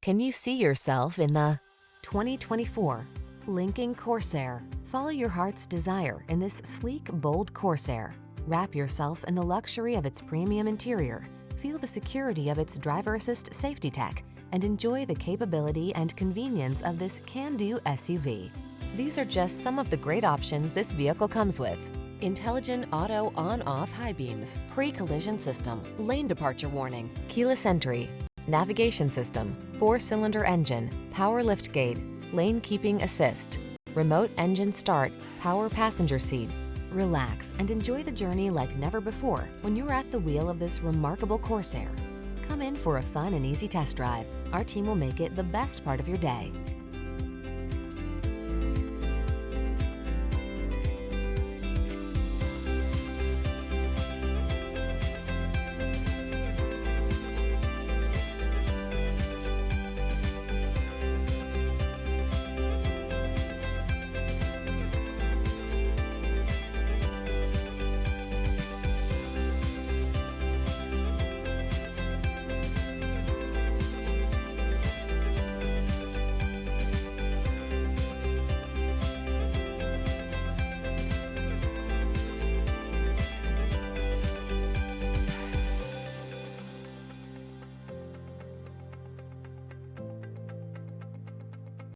Can you see yourself in the 2024 Lincoln Corsair? Follow your heart's desire in this sleek, bold Corsair. Wrap yourself in the luxury of its premium interior, feel the security of its driver assist safety tech, and enjoy the capability and convenience of this can-do SUV. These are just some of the great options this vehicle comes with: intelligent auto on-off high beams, pre-collision system, lane departure warning, keyless entry, navigation system, 4-cylinder engine, power liftgate, lane keeping assist, remote engine start, power passenger seat. Relax and enjoy the journey like never before when you're at the wheel of this remarkable Corsair. Come in for a fun and easy test drive. Our team will make it the best part of your day.